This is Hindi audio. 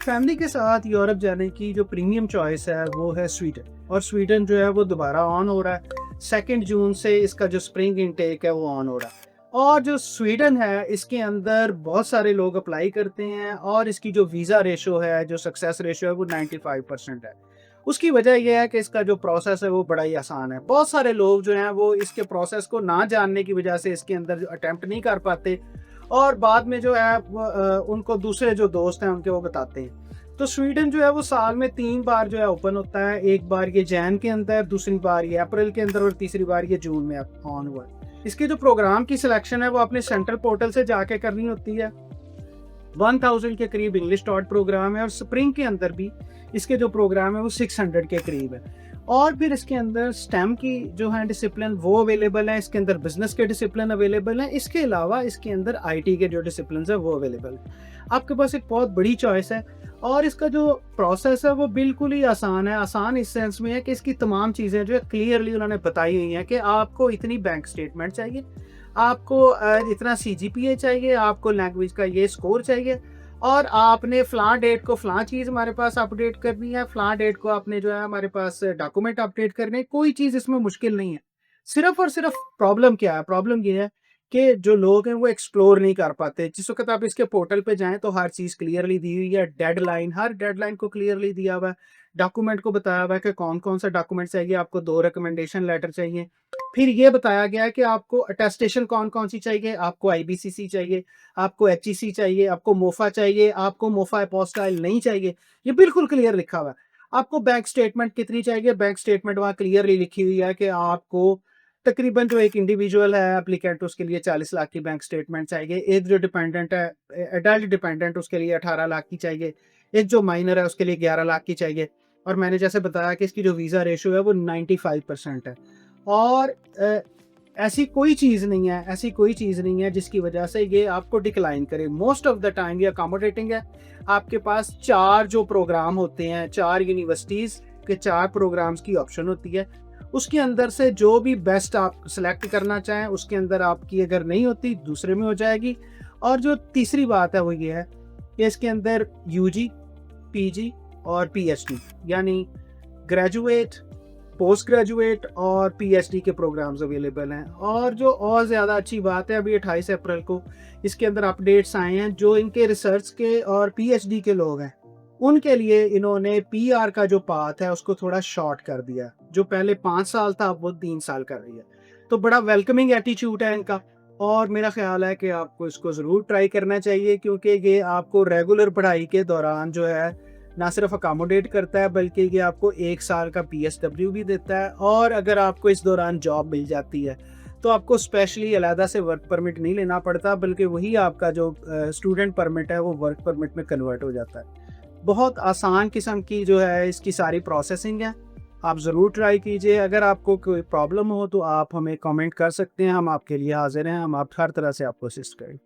फैमिली के साथ यूरोप जाने की जो प्रीमियम चॉइस है वो है स्वीडन। और स्वीडन जो है वो दोबारा ऑन हो रहा है। 2 जून से इसका जो स्प्रिंग इनटेक है वो ऑन हो रहा है। और जो स्वीडन है इसके अंदर बहुत सारे लोग अप्लाई करते हैं और इसकी जो वीज़ा रेशो है, जो सक्सेस रेशो है वो 95% है। उसकी वजह यह है कि इसका जो प्रोसेस है वो बड़ा ही आसान है। बहुत सारे लोग जो हैं वो इसके प्रोसेस को ना जानने की वजह से इसके अंदर जो अटेम्प्ट नहीं कर पाते और बाद में जो है वो उनको दूसरे जो दोस्त हैं उनके वो बताते हैं। तो स्वीडन जो है वो साल में 3 बार जो है ओपन होता है। एक बार ये जैन के अंदर, दूसरी बार ये अप्रैल के अंदर और तीसरी बार ये जून में ऑन हुआ है। इसके जो प्रोग्राम की सिलेक्शन है वो अपने सेंट्रल पोर्टल से जाके करनी होती है। 1000 के करीब इंग्लिश टॉट प्रोग्राम है और स्प्रिंग के अंदर भी इसके जो प्रोग्राम है वो 600 के करीब है। और फिर इसके अंदर स्टेम की जो है डिसिप्लिन वो अवेलेबल है, इसके अंदर बिजनेस के डिसिप्लिन अवेलेबल है, इसके अलावा इसके अंदर आईटी के जो डिसिप्लिन है वो अवेलेबल है। आपके पास एक बहुत बड़ी चॉइस है और इसका जो प्रोसेस है वो बिल्कुल ही आसान है। आसान इस सेंस में है कि इसकी तमाम चीज़ें जो है क्लियरली उन्होंने बताई हुई हैं कि आपको इतनी बैंक स्टेटमेंट चाहिए, आपको इतना सीजीपीए चाहिए, आपको लैंग्वेज का ये स्कोर चाहिए और आपने फ़लाँ डेट को फ़लाँ चीज़ हमारे पास अपडेट करनी है, फ़लाँ डेट को आपने जो है हमारे पास डॉक्यूमेंट अपडेट करने हैं। कोई चीज़ इसमें मुश्किल नहीं है। सिर्फ़ और सिर्फ़ प्रॉब्लम क्या है? प्रॉब्लम ये है कि जो लोग हैं वो एक्सप्लोर नहीं कर पाते। जिस वक़्त आप इसके पोर्टल पे जाएँ तो हर चीज़ क्लियरली दी हुई है, डेडलाइन हर डेडलाइन को क्लियरली दिया हुआ है। डॉक्यूमेंट को बताया हुआ है कि कौन-कौन सा डॉक्यूमेंट चाहिए, आपको 2 रिकमेंडेशन लेटर चाहिए। फिर ये बताया गया है कि आपको अटेस्टेशन कौन-कौन सी चाहिए, आपको आईबीसीसी चाहिए, आपको एचईसी चाहिए, आपको मोफा चाहिए, आपको मोफा अपोस्टाइल नहीं चाहिए। ये बिल्कुल क्लियर लिखा हुआ है। आपको बैंक स्टेटमेंट कितनी चाहिए, बैंक स्टेटमेंट वहाँ क्लियरली लिखी हुई है कि आपको तकरीबन जो एक इंडिविजुअल है एप्लीकेंट उसके लिए 40 लाख की बैंक स्टेटमेंट चाहिए। एक जो डिपेंडेंट है एडल्ट डिपेंडेंट उसके लिए 18 लाख की चाहिए। एक जो माइनर है उसके लिए 11 लाख की चाहिए। और मैंने जैसे बताया कि इसकी जो वीज़ा रेशियो है वो 95% है। और ऐसी कोई चीज़ नहीं है, ऐसी कोई चीज़ नहीं है जिसकी वजह से ये आपको डिक्लाइन करे। मोस्ट ऑफ द टाइम ये अकोमोडेटिंग है। आपके पास 4 जो प्रोग्राम होते हैं, 4 यूनिवर्सिटीज़ के 4 प्रोग्राम्स की ऑप्शन होती है। उसके अंदर से जो भी बेस्ट आप सेलेक्ट करना चाहें, उसके अंदर आपकी अगर नहीं होती, दूसरे में हो जाएगी। और जो तीसरी बात है वो ये है कि इसके अंदर यूजी, पीजी और पीएचडी यानी ग्रेजुएट, पोस्ट ग्रेजुएट और पीएचडी के प्रोग्राम्स अवेलेबल हैं। और जो और ज़्यादा अच्छी बात है, अभी 28 अप्रैल को इसके अंदर अपडेट्स आए हैं। जो इनके रिसर्च के और पीएचडी के लोग हैं उनके लिए इन्होंने पीआर का जो पाथ है उसको थोड़ा शॉर्ट कर दिया। जो पहले 5 साल था अब वो 3 साल कर रही है। तो बड़ा वेलकमिंग एटीट्यूड है इनका और मेरा ख्याल है कि आपको इसको ज़रूर ट्राई करना चाहिए क्योंकि ये आपको रेगुलर पढ़ाई के दौरान जो है ना सिर्फ अकोमोडेट करता है बल्कि ये आपको 1 साल का पीएसडब्ल्यू भी देता है। और अगर आपको इस दौरान जॉब मिल जाती है तो आपको स्पेशली अलहदा से वर्क परमिट नहीं लेना पड़ता बल्कि वही आपका जो स्टूडेंट परमिट है वो वर्क परमिट में कन्वर्ट हो जाता है। बहुत आसान किस्म की जो है इसकी सारी प्रोसेसिंग है। आप ज़रूर ट्राई कीजिए। अगर आपको कोई प्रॉब्लम हो तो आप हमें कमेंट कर सकते हैं, हम आपके लिए हाज़िर हैं, हम आप हर तरह से आपको असिस्ट करें।